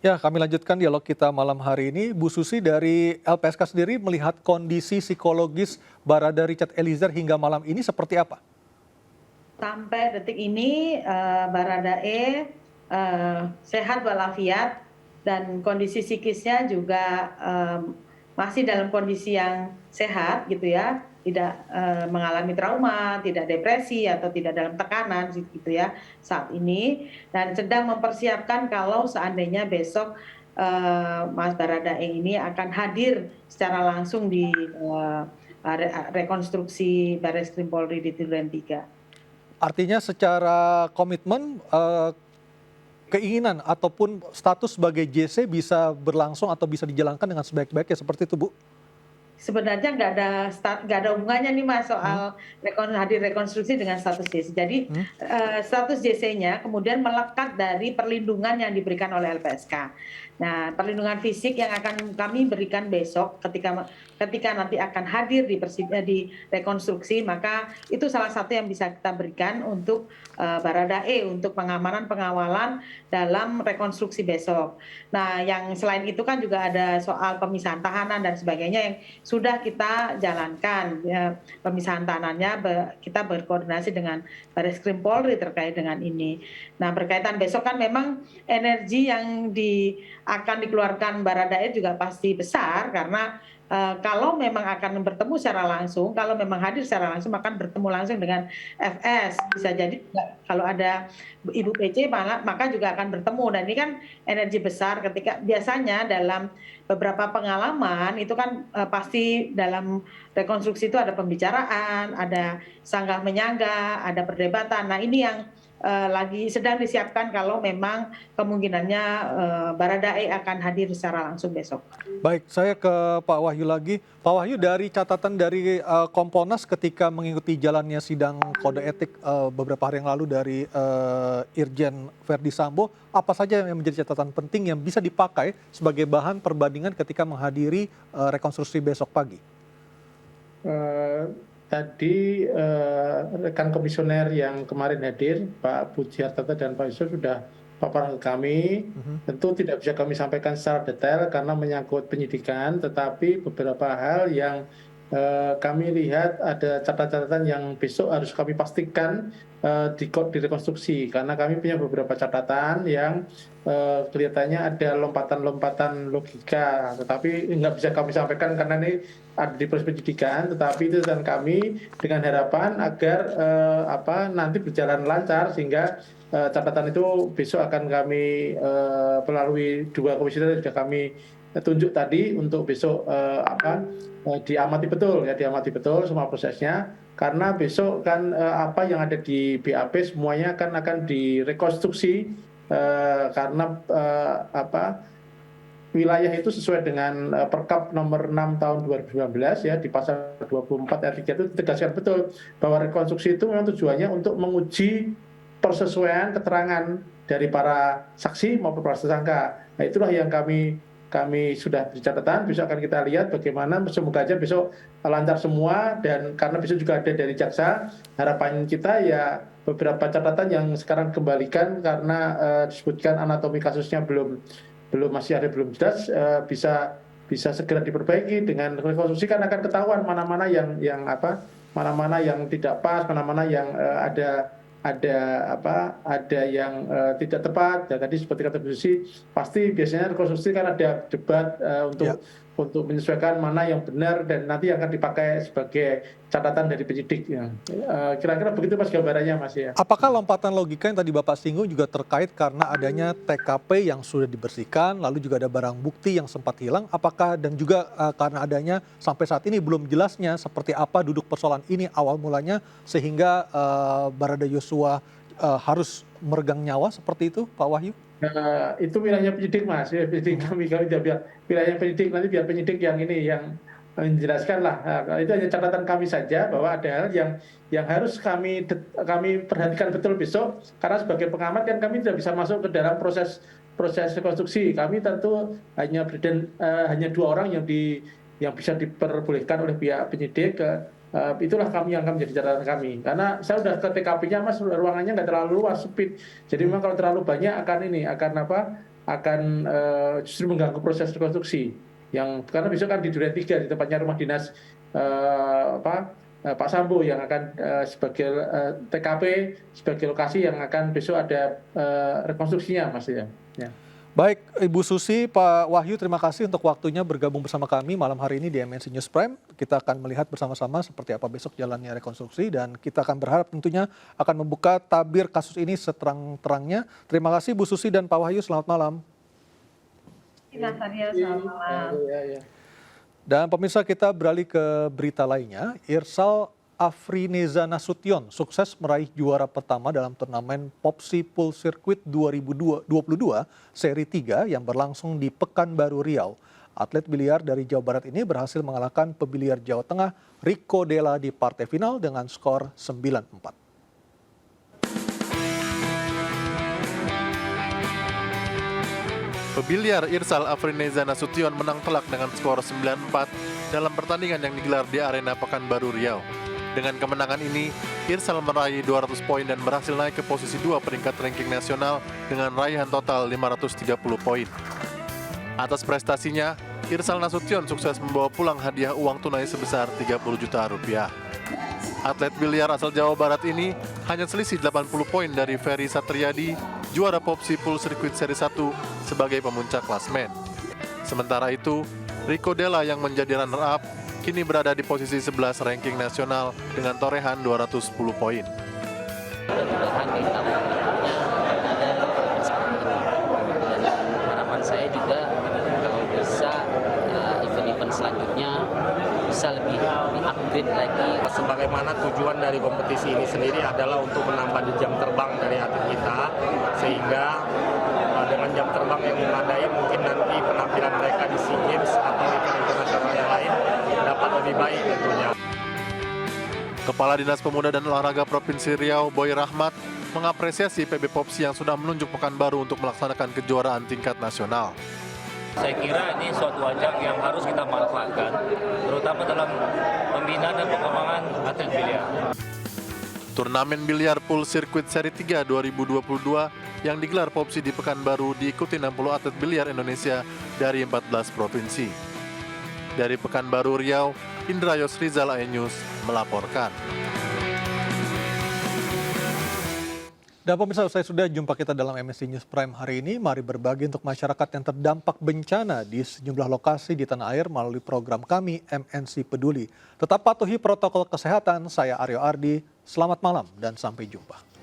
Ya, kami lanjutkan dialog kita malam hari ini. Bu Susi dari LPSK sendiri melihat kondisi psikologis Barada Richard Eliezer hingga malam ini seperti apa? Sampai detik ini Baradae sehat walafiat dan kondisi psikisnya juga masih dalam kondisi yang sehat gitu ya, tidak mengalami trauma, tidak depresi atau tidak dalam tekanan gitu ya saat ini, dan sedang mempersiapkan kalau seandainya besok Mas Baradae ini akan hadir secara langsung di rekonstruksi Barreskrim Polri di Duren 3. Artinya secara komitmen, keinginan ataupun status sebagai JC bisa berlangsung atau bisa dijalankan dengan sebaik-baiknya seperti itu, Bu? Sebenarnya nggak ada hubungannya nih Mas Hmm? soal hadir rekonstruksi dengan status JC. Jadi Hmm? status JC-nya kemudian melekat dari perlindungan yang diberikan oleh LPSK. Nah, perlindungan fisik yang akan kami berikan besok ketika nanti akan hadir di rekonstruksi, maka itu salah satu yang bisa kita berikan untuk Baradae untuk pengamanan pengawalan dalam rekonstruksi besok. Nah, yang selain itu kan juga ada soal pemisahan tahanan dan sebagainya yang sudah kita jalankan ya, pemisahan tahanannya kita berkoordinasi dengan Barreskrim Polri terkait dengan ini. Nah, berkaitan besok kan memang energi yang akan dikeluarkan Baradae juga pasti besar karena kalau memang akan bertemu secara langsung, kalau memang hadir secara langsung akan bertemu langsung dengan FS, bisa jadi kalau ada Ibu PC maka juga akan bertemu, dan ini kan energi besar ketika biasanya dalam beberapa pengalaman itu kan pasti dalam rekonstruksi itu ada pembicaraan, ada sanggah menyanggah, ada perdebatan. Nah, ini yang lagi sedang disiapkan kalau memang kemungkinannya Baradae akan hadir secara langsung besok. Baik, saya ke Pak Wahyu lagi. Pak Wahyu, dari catatan dari Kompolnas ketika mengikuti jalannya sidang kode etik beberapa hari yang lalu dari Irjen Verdi Sambo, apa saja yang menjadi catatan penting yang bisa dipakai sebagai bahan perbandingan ketika menghadiri rekonstruksi besok pagi? Tadi rekan komisioner yang kemarin hadir, Pak Pujiartono dan Pak Yusuf sudah paparan ke kami. Tentu tidak bisa kami sampaikan secara detail karena menyangkut penyidikan, tetapi beberapa hal yang kami lihat ada catatan-catatan yang besok harus kami pastikan di rekonstruksi, karena kami punya beberapa catatan yang kelihatannya ada lompatan-lompatan logika, tetapi nggak bisa kami sampaikan karena ini ada di proses penyidikan, tetapi itu catatan kami dengan harapan agar nanti berjalan lancar sehingga catatan itu besok akan kami melalui dua komisioner yang sudah kami tunjuk tadi untuk besok diamati betul semua prosesnya, karena besok kan apa yang ada di BAP semuanya akan direkonstruksi karena wilayah itu sesuai dengan Perkap nomor 6 tahun 2019 ya, di pasal 24 ayat 3 itu ditegaskan betul bahwa rekonstruksi itu memang tujuannya untuk menguji persesuaian keterangan dari para saksi maupun para tersangka. Nah, itulah yang kami sudah beri catatan. Besok akan kita lihat bagaimana, semoga aja besok lancar semua, dan karena besok juga ada dari jaksa, harapan kita ya beberapa catatan yang sekarang kembalikan karena disebutkan anatomi kasusnya belum jelas, bisa segera diperbaiki dengan rekonstruksi, kan akan ketahuan mana-mana yang tidak pas, mana-mana yang ada yang tidak tepat. Dan tadi seperti kata Bu Susi, pasti biasanya rekonstruksi kan ada debat untuk menyesuaikan mana yang benar dan nanti akan dipakai sebagai catatan dari penyidik. Ya. Kira-kira begitu Mas gambarannya Mas ya. Apakah lompatan logika yang tadi Bapak singgung juga terkait karena adanya TKP yang sudah dibersihkan, lalu juga ada barang bukti yang sempat hilang, apakah dan juga karena adanya sampai saat ini belum jelasnya seperti apa duduk persoalan ini awal mulanya sehingga Barada Yosua harus meregang nyawa seperti itu, Pak Wahyu? Itu wilayahnya penyidik Mas, ya, penyidik kami biar wilayah penyidik, nanti biar penyidik yang menjelaskan lah. Itu hanya catatan kami saja bahwa ada hal yang harus kami perhatikan betul besok, karena sebagai pengamat kan kami tidak bisa masuk ke dalam proses rekonstruksi. Kami tentu hanya dua orang yang bisa diperbolehkan oleh pihak penyidik. Itulah yang akan menjadi catatan kami, karena saya sudah ke TKP-nya Mas, ruangannya nggak terlalu luas, sempit, jadi memang kalau terlalu banyak akan akan justru mengganggu proses rekonstruksi. Karena besok kan di Duren 3 di tempatnya rumah dinas Pak Sambo yang akan sebagai TKP, sebagai lokasi yang akan besok ada rekonstruksinya, Mas ya. Baik, Ibu Susi, Pak Wahyu, terima kasih untuk waktunya bergabung bersama kami malam hari ini di MNC News Prime. Kita akan melihat bersama-sama seperti apa besok jalannya rekonstruksi dan kita akan berharap tentunya akan membuka tabir kasus ini seterang-terangnya. Terima kasih Bu Susi dan Pak Wahyu, selamat malam. Mas Aryo, selamat malam. Dan pemirsa, kita beralih ke berita lainnya. Irsal Afrineza Nasution sukses meraih juara pertama dalam turnamen Popsi Pool Circuit 2022 seri 3 yang berlangsung di Pekanbaru Riau. Atlet biliar dari Jawa Barat ini berhasil mengalahkan pebiliar Jawa Tengah Rico Della di partai final dengan skor 9-4. Pebiliar Irsal Afrineza Nasution menang telak dengan skor 9-4 dalam pertandingan yang digelar di Arena Pekanbaru Riau. Dengan kemenangan ini, Irsal meraih 200 poin dan berhasil naik ke posisi 2 peringkat ranking nasional dengan raihan total 530 poin. Atas prestasinya, Irsal Nasution sukses membawa pulang hadiah uang tunai sebesar 30 juta rupiah. Atlet biliar asal Jawa Barat ini hanya selisih 80 poin dari Ferry Satriadi, juara Popsi Pool Circuit Seri 1 sebagai pemuncak klasmen. Sementara itu, Rico Della yang menjadi runner-up kini berada di posisi 11 ranking nasional dengan torehan 210 poin. Mudah-mudahan di tahun berikutnya ada seperti ini. Dan harapan saya juga kalau bisa event-event selanjutnya bisa lebih di-upgrade lagi. Sebagaimana tujuan dari kompetisi ini sendiri adalah untuk menambah jam terbang dari atlet kita, sehingga dengan jam terbang yang memadai mungkin nanti penampilan mereka di SEA Games atau event internasional yang lain dapat lebih baik tentunya. Kepala Dinas Pemuda dan Olahraga Provinsi Riau, Boy Rahmat, mengapresiasi PB Popsi yang sudah menunjuk Pekanbaru untuk melaksanakan kejuaraan tingkat nasional. Saya kira ini suatu ajang yang harus kita manfaatkan, terutama dalam pembinaan dan pengembangan atlet biliar. Turnamen biliar Pool Circuit Seri 3 2022 yang digelar Popsi di Pekanbaru diikuti 60 atlet biliar Indonesia dari 14 provinsi. Dari Pekanbaru Riau, Indra Yosrizal, iNews melaporkan. Dan pemirsa, usai sudah jumpa kita dalam MNC News Prime hari ini. Mari berbagi untuk masyarakat yang terdampak bencana di sejumlah lokasi di tanah air melalui program kami MNC Peduli. Tetap patuhi protokol kesehatan. Saya Aryo Ardi. Selamat malam dan sampai jumpa.